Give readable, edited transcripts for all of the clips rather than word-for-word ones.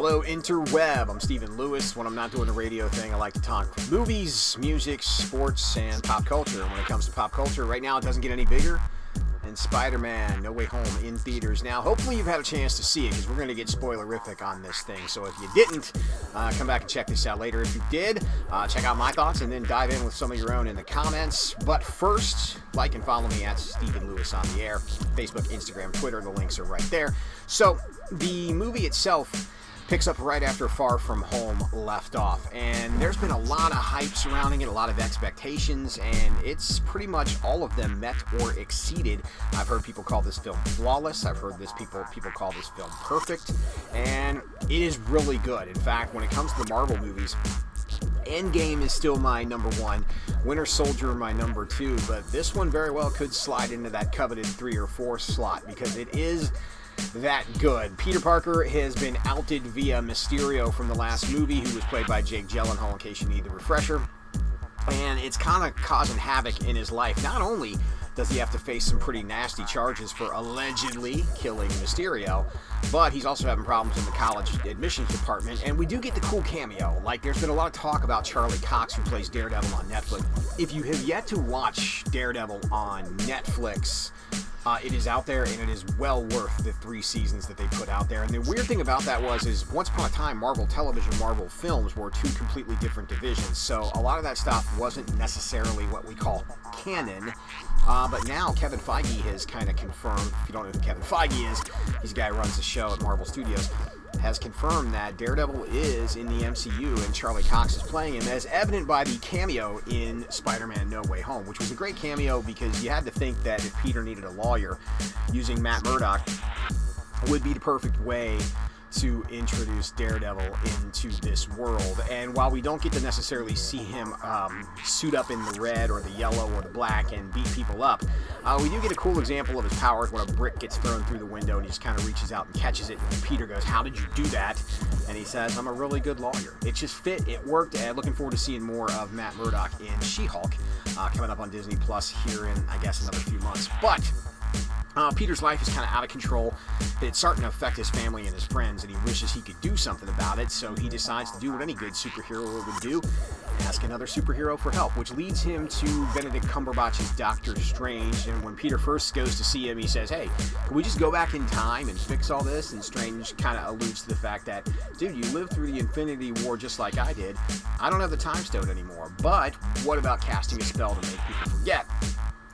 Hello, interweb. I'm Stephen Lewis. When I'm not doing the radio thing, I like to talk movies, music, sports, and pop culture. And when it comes to pop culture, right now it doesn't get any bigger than Spider-Man No Way Home in theaters. Now, hopefully you've had a chance to see it, because we're going to get spoilerific on this thing. So if you didn't, come back and check this out later. If you did, check out my thoughts and then dive in with some of your own in the comments. But first, like and follow me at Stephen Lewis on the air. Facebook, Instagram, Twitter, the links are right there. So the movie itself picks up right after Far From Home left off, and there's been a lot of hype surrounding it, a lot of expectations, and it's pretty much all of them met or exceeded. I've heard people call this film flawless. I've heard people call this film perfect, and it is really good. In fact, when it comes to the Marvel movies, Endgame is still my number one, Winter Soldier my number two, but this one very well could slide into that coveted 3 or 4 slot, because it is that good. Peter Parker has been outed via Mysterio from the last movie, who was played by Jake Gyllenhaal, in case you need the refresher. And it's kind of causing havoc in his life. Not only does he have to face some pretty nasty charges for allegedly killing Mysterio, but he's also having problems in the college admissions department. And we do get the cool cameo. Like, there's been a lot of talk about Charlie Cox, who plays Daredevil on Netflix. If you have yet to watch Daredevil on Netflix, it is out there, and it is well worth the 3 seasons that they put out there. And the weird thing about that is once upon a time, Marvel Television, Marvel Films were 2 completely different divisions. So a lot of that stuff wasn't necessarily what we call canon. But now Kevin Feige has kind of confirmed, if you don't know who Kevin Feige is, he's the guy who runs the show at Marvel Studios, has confirmed that Daredevil is in the MCU and Charlie Cox is playing him, as evident by the cameo in Spider-Man No Way Home, which was a great cameo because you had to think that if Peter needed a lawyer, using Matt Murdock would be the perfect way to introduce Daredevil into this world. And while we don't get to necessarily see him suit up in the red or the yellow or the black and beat people up, we do get a cool example of his powers when a brick gets thrown through the window and he just kind of reaches out and catches it, and Peter goes, "How did you do that?" And he says, "I'm a really good lawyer." It just fit, it worked, and looking forward to seeing more of Matt Murdock in She-Hulk coming up on Disney Plus here in, I guess, another few months. But Peter's life is kind of out of control. It's starting to affect his family and his friends, and he wishes he could do something about it, so he decides to do what any good superhero would do, ask another superhero for help, which leads him to Benedict Cumberbatch's Doctor Strange. And when Peter first goes to see him, he says, "Hey, can we just go back in time and fix all this?" And Strange kind of alludes to the fact that, "Dude, you lived through the Infinity War just like I did. I don't have the time stone anymore, but what about casting a spell to make people forget?"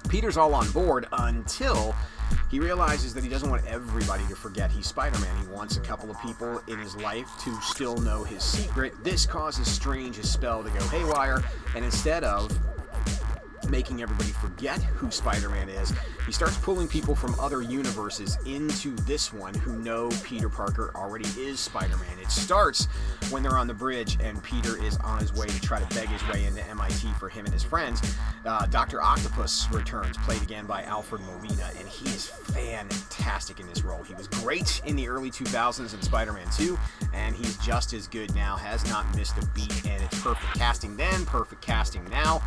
Peter's all on board until he realizes that he doesn't want everybody to forget he's Spider-Man. He wants a couple of people in his life to still know his secret. This causes Strange's spell to go haywire, and instead of making everybody forget who Spider-Man is, he starts pulling people from other universes into this one who know Peter Parker already is Spider-Man. It starts when they're on the bridge and Peter is on his way to try to beg his way into MIT for him and his friends. Dr. Octopus returns, played again by Alfred Molina, and he is fantastic in this role. He was great in the early 2000s in Spider-Man 2, and he's just as good now, has not missed a beat, and it's perfect casting then, perfect casting now.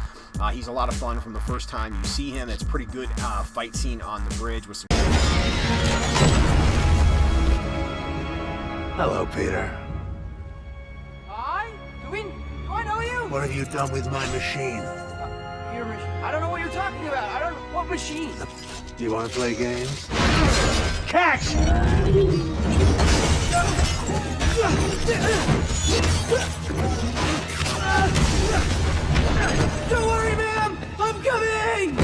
He's a lot of fun from the first time you see him. It's a pretty good fight scene on the bridge with some... Hello, Peter. Hi? Do I know you? What have you done with my machine? Your machine? I don't know what you're talking about. I don't... What machine? Do you want to play games? Catch! Don't worry, ma'am! I'm coming!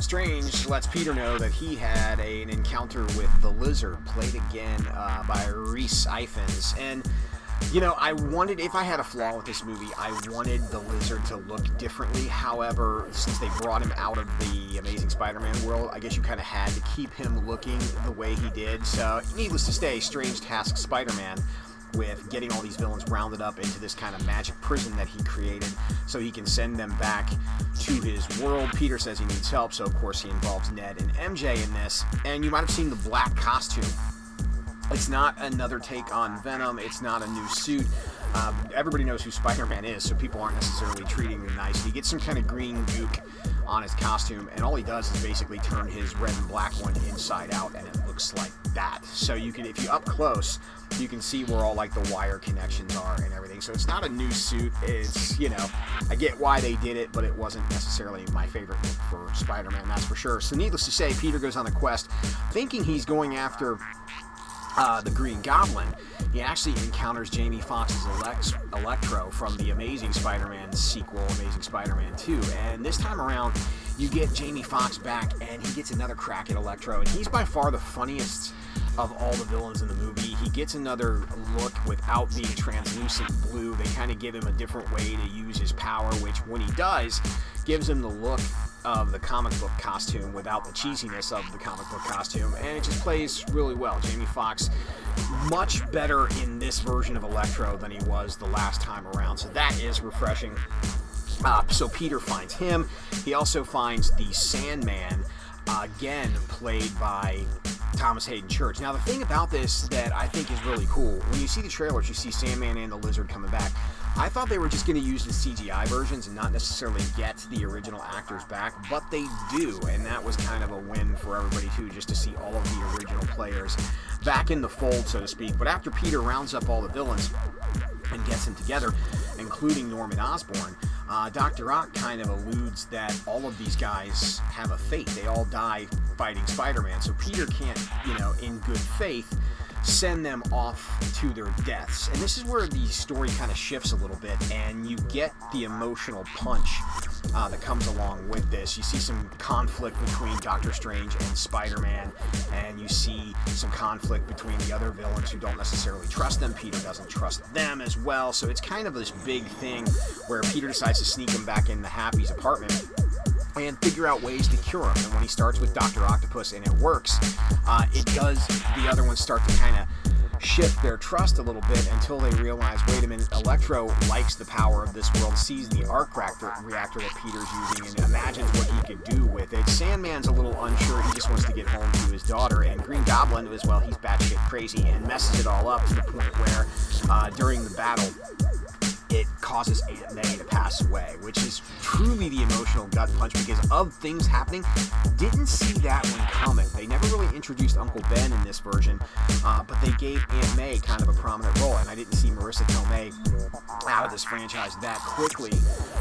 Strange lets Peter know that he had an encounter with the Lizard, played again by Rhys Ifans. And, you know, if I had a flaw with this movie, I wanted the Lizard to look differently. However, since they brought him out of the Amazing Spider-Man world, I guess you kind of had to keep him looking the way he did. So, needless to say, Strange tasks Spider-Man with getting all these villains rounded up into this kind of magic prison that he created so he can send them back to his world. Peter says he needs help, so of course he involves Ned and MJ in this. And you might have seen the black costume. It's not another take on Venom. It's not a new suit. Everybody knows who Spider-Man is, so people aren't necessarily treating him nice. He gets some kind of green gook on his costume, and all he does is basically turn his red and black one inside out, and it looks like that. So you can, if you up close, you can see where all like the wire connections are and everything. So it's not a new suit. It's, you know, I get why they did it, but it wasn't necessarily my favorite look for Spider-Man, that's for sure. So needless to say, Peter goes on the quest thinking he's going after the Green Goblin. He actually encounters Jamie Foxx's Electro from the Amazing Spider-Man sequel, Amazing Spider-Man 2, and this time around you get Jamie Foxx back and he gets another crack at Electro, and he's by far the funniest of all the villains in the movie. He gets another look without being translucent blue. They kind of give him a different way to use his power, which when he does, gives him the look of the comic book costume without the cheesiness of the comic book costume, and it just plays really well. Jamie Foxx, much better in this version of Electro than he was the last time around, so that is refreshing. So Peter finds him. He also finds the Sandman, again played by Thomas Hayden Church. Now the thing about this that I think is really cool, when you see the trailers, you see Sandman and the Lizard coming back. I thought they were just going to use the CGI versions and not necessarily get the original actors back, but they do, and that was kind of a win for everybody too, just to see all of the original players back in the fold, so to speak. But after Peter rounds up all the villains and gets them together, including Norman Osborn, Dr. Ock kind of alludes that all of these guys have a fate. They all die fighting Spider-Man, so Peter can't, you know, in good faith, send them off to their deaths. And this is where the story kind of shifts a little bit, and you get the emotional punch that comes along with this. You see some conflict between Doctor Strange and Spider-Man, and you see some conflict between the other villains who don't necessarily trust them. Peter doesn't trust them as well, so it's kind of this big thing where Peter decides to sneak him back into Happy's apartment and figure out ways to cure him. And when he starts with Dr. Octopus and it works, it does the other ones start to kind of shift their trust a little bit until they realize, wait a minute, Electro likes the power of this world, sees the arc reactor that Peter's using, and imagines what he could do with it. Sandman's a little unsure, he just wants to get home to his daughter, and Green Goblin, as well, he's batshit crazy and messes it all up to the point where during the battle, it causes Aunt May to pass away, which is truly the emotional gut punch because of things happening. Didn't see that one coming. They never really introduced Uncle Ben in this version, but they gave Aunt May kind of a prominent role, and I didn't see Marissa Tomei out of this franchise that quickly,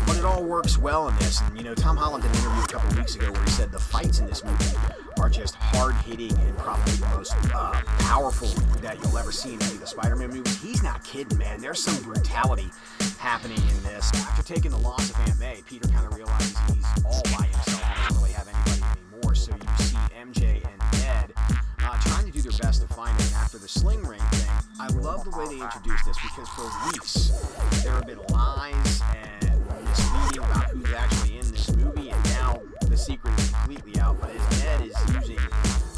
but it all works well in this. And you know, Tom Holland did an interview a couple weeks ago where he said the fights in this movie are just hard-hitting and probably the most powerful that you'll ever see in any of the Spider-Man movies. He's not kidding, man. There's some brutality happening in this. After taking the loss of Aunt May, Peter kind of realizes he's all by himself and doesn't really have anybody anymore. So you see MJ and Ned trying to do their best to find him. After the sling ring thing, I love the way they introduced this because for weeks there have been lies and misleading about who's actually in this movie, and now the secret is completely out. But as Ned is using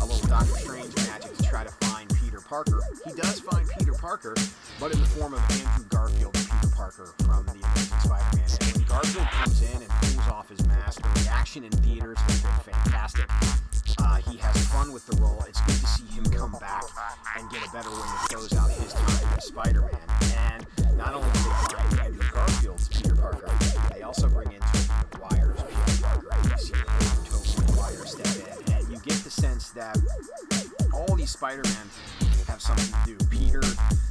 a little Doctor Strange magic to try to find Peter Parker, he does find Peter Parker, but in the form of Andrew Garfield, Peter Parker from the Amazing Spider-Man. And when Garfield comes in and pulls off his mask, the reaction in theaters has been fantastic. He has fun with the role. It's good to see him come back and get a better way to close out his time as Spider-Man. And not only do they find Andrew Garfield's Peter Parker, they also bring in Tobey Maguire's Peter Parker. And you see Tobey Maguire step in, and you get the sense that all these Spider-Men have something to do. Peter,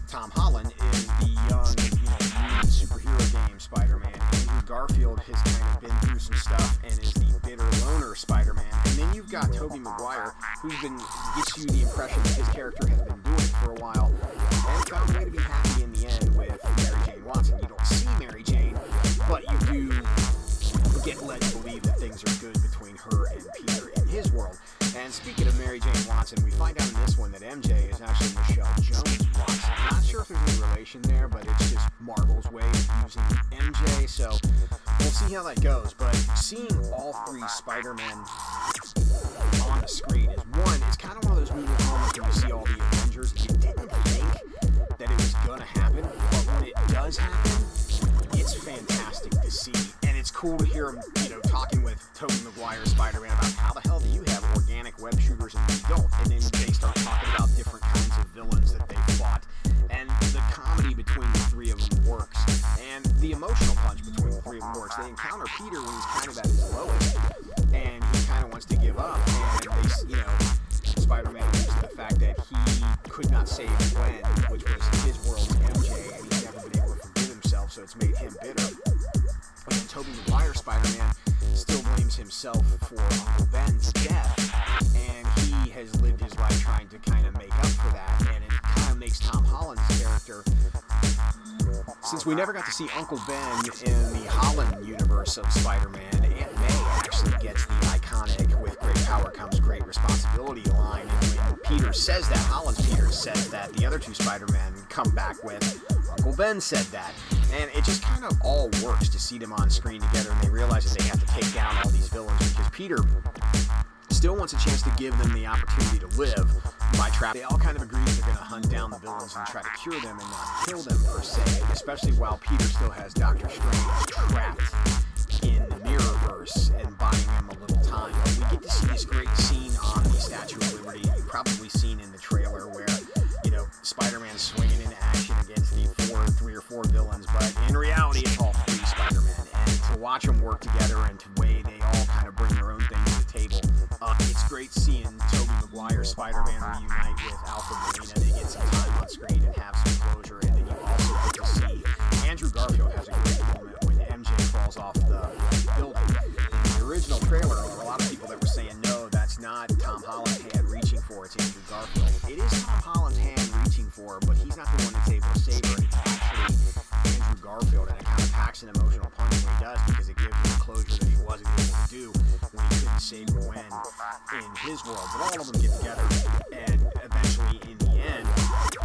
Tom Holland is the young, mutant superhero game Spider-Man. Andrew Garfield has kind of been through some stuff and is the bitter loner Spider-Man. And then you've got Tobey Maguire, who gets you the impression that his character has been doing it for a while and found a way to be happy in the end with Mary Jane Watson. You don't see Mary Jane, but you do get led to believe that things are good between her and Peter in his world. And speaking of Mary Jane Watson, we find out in this one that MJ is actually Michelle Jones Watson. Not sure if there's any relation there, but it's just Marvel's way of using MJ, so we'll see how that goes. But seeing all three Spider-Men on the screen is one, it's kind of one of those movie moments when you see all the Avengers, you didn't think that it was going to happen. does happen, it's fantastic to see. And it's cool to hear him, talking with Tobey Maguire's Spider-Man about how the hell do you have organic web shooters and we don't? And then they start talking about different kinds of villains that they fought. And the comedy between the three of them works. And the emotional punch between the three of them works. They encounter Peter when he's kind of at his lowest. And he kind of wants to give up. And they, Spider-Man alludes to the fact that he could not save Gwen, which was his world's MJ, and he's never been able to forgive himself, so it's made him bitter. And then Tobey Maguire's Spider-Man still blames himself for Uncle Ben's death, and he has lived his life trying to kind of make up for that, and it kind of makes Tom Holland's character, since we never got to see Uncle Ben in the Holland universe of Spider-Man, Aunt May actually gets the iconic "with great power comes great responsibility" line, and when Peter says that, Holland's Peter says that, the other two Spider-Men come back with, Uncle Ben said that. And it just kind of all works to see them on screen together, and they realize that they have to take down all these villains because Peter still wants a chance to give them the opportunity to live by trap. They all kind of agree that they're going to hunt down the villains and try to cure them and not kill them per se, especially while Peter still has Doctor Strange trapped in the Mirrorverse and buying them a little time. But we get to see this great scene on the Statue of Liberty. You've probably seen in the trailer where, Spider-Man swinging into action against the three or four villains, but in reality it's all three Spider-Men, and to watch them work together and the way they all kind of bring their own things to the table, it's great seeing Tobey Maguire's Spider-Man reunite with Alfred Molina. They get some time on screen and have some closure, and then you also get to see Andrew Garfield has a great moment when MJ falls off the building. In the original trailer, a lot of people that were saying, no, that's not Tom Holland's hand reaching for, it's Andrew Garfield. It is Tom Holland's hand reaching for, but he's not the one that's able to save her. It's actually Andrew Garfield, and it kind of packs an emotional punch when he does, because it gives him the closure that he wasn't able to do when he couldn't save Gwen in his world. But all of them get together, and eventually, in the end,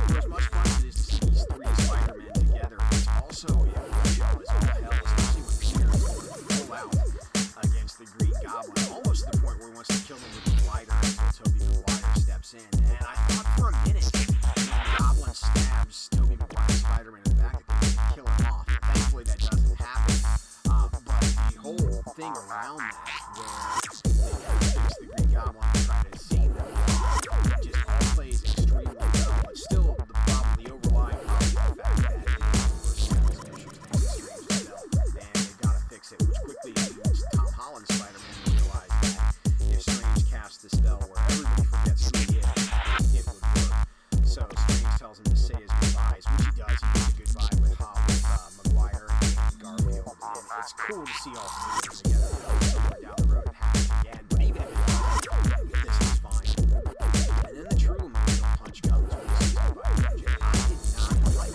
for as much fun as it is to see these three Spider-Men together, it's also emotional as all hell, especially when Peter is full out against the Green Goblin, almost to the point where he wants to kill him with the glider until Tobey Maguire steps in. And I thought for a minute, when the Goblin stabs Tobey Maguire's Spider-Man in the back, that they would kill him off. Thankfully, that doesn't happen. But the whole thing around that, where they fix the Green Goblin and try to save them, just all plays extremely well. But still, the overlying problem is the fact that it is the worst of these issues, thanks to Strange's spell, and they've got to fix it, which quickly leads Tom Holland's Spider-Man to realize that if Strange casts the spell where everybody forgets who he is, it would work. So Strange tells him to say his goodbyes, which he does. He gets a goodbye with Maguire and Garfield, and it's cool to see all three of them together. Somewhere down the road it happens again, but even if it doesn't, this is fine. And then the true emotional punch comes when he says goodbye to MJ. I did not like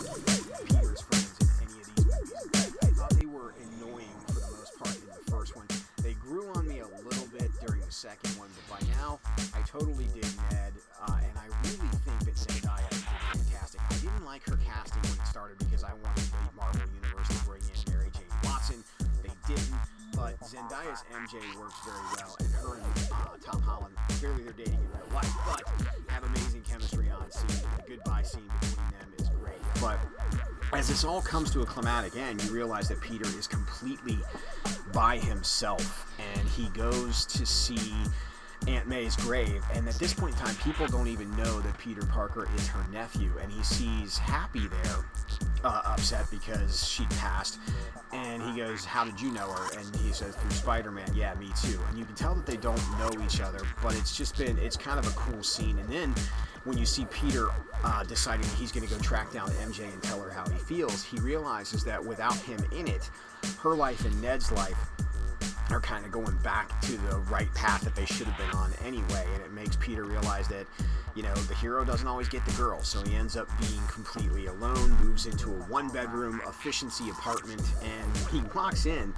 Peter's friends in any of these movies. In fact, I thought they were annoying for the most part in the first one. They grew on me a little bit during the second one, but by now, I totally dig Ned, and I really think that Zendaya did fantastic. I didn't like her casting when it started because I wanted the Marvel Universe to bring in Mary Jane Watson. They didn't, but Zendaya's MJ works very well, and her and Tom Holland, clearly they're dating in real life, but have amazing chemistry on scene, and the goodbye scene between them is great. But as this all comes to a climatic end, you realize that Peter is completely by himself, and he goes to see Aunt May's grave, and at this point in time, people don't even know that Peter Parker is her nephew, and he sees Happy there, upset because she passed, and he goes, how did you know her? And he says, through Spider-Man. Yeah, me too. And you can tell that they don't know each other, but it's kind of a cool scene. And then when you see Peter deciding he's going to go track down MJ and tell her how he feels, he realizes that without him in it, her life and Ned's life are kind of going back to the right path that they should have been on anyway, and it makes Peter realize that, the hero doesn't always get the girl, so he ends up being completely alone, moves into a one-bedroom efficiency apartment, and when he walks in,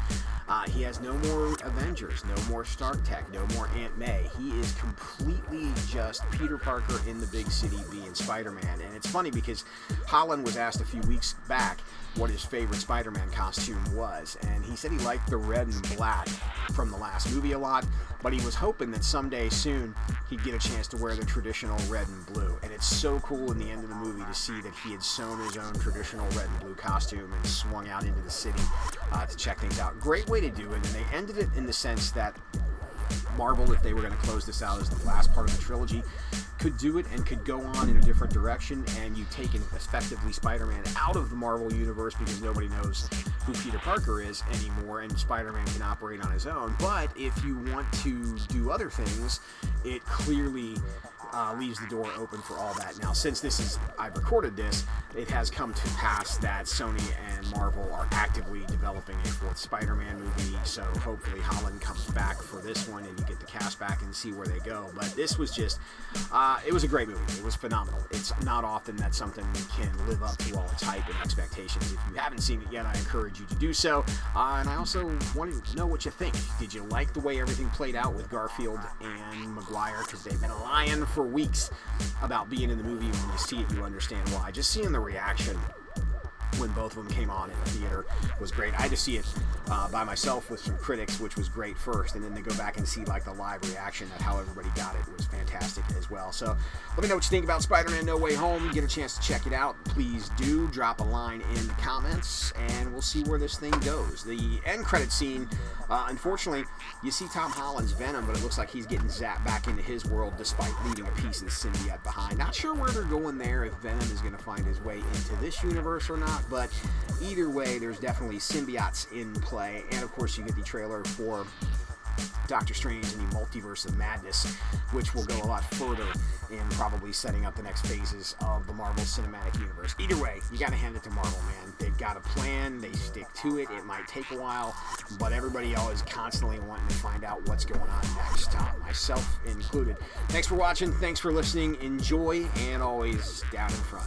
he has no more Avengers, no more Stark Tech, no more Aunt May. He is completely just Peter Parker in the big city being Spider-Man, and it's funny because Holland was asked a few weeks back what his favorite Spider-Man costume was, and he said he liked the red and black from the last movie a lot, but he was hoping that someday soon he'd get a chance to wear the traditional red and blue. And it's so cool in the end of the movie to see that he had sewn his own traditional red and blue costume and swung out into the city to check things out. Great way to do it, and they ended it in the sense that Marvel, if they were going to close this out as the last part of the trilogy, could do it and could go on in a different direction, and you've taken effectively Spider-Man out of the Marvel universe because nobody knows who Peter Parker is anymore, and Spider-Man can operate on his own. But if you want to do other things, it clearly leaves the door open for all that. Now, since I've recorded this, it has come to pass that Sony and Marvel are actively developing a fourth Spider-Man movie, so hopefully Holland comes back for this one and you get the cast back and see where they go. But this was just, it was a great movie. It was phenomenal. It's not often that something can live up to all its hype and expectations. If you haven't seen it yet, I encourage you to do so. And I also wanted to know what you think. Did you like the way everything played out with Garfield and Maguire? Because they've been lying for weeks about being in the movie, and when you see it, you understand why. Just seeing the reaction when both of them came on in the theater was great. I had to see it by myself with some critics, which was great first, and then to go back and see like the live reaction at how everybody got it was fantastic as well. So let me know what you think about Spider-Man No Way Home. Get a chance to check it out, please do. Drop a line in the comments, and we'll see where this thing goes. The end credit scene, unfortunately, you see Tom Holland's Venom, but it looks like he's getting zapped back into his world despite leaving a piece of the symbiote behind. Not sure where they're going there, if Venom is going to find his way into this universe or not, but either way, there's definitely symbiotes in play. And of course, you get the trailer for Doctor Strange and the Multiverse of Madness, which will go a lot further in probably setting up the next phases of the Marvel Cinematic Universe. Either way, you got to hand it to Marvel, man. They've got a plan. They stick to it. It might take a while, but everybody always constantly wanting to find out what's going on next, myself included. Thanks for watching. Thanks for listening. Enjoy, and always down in front.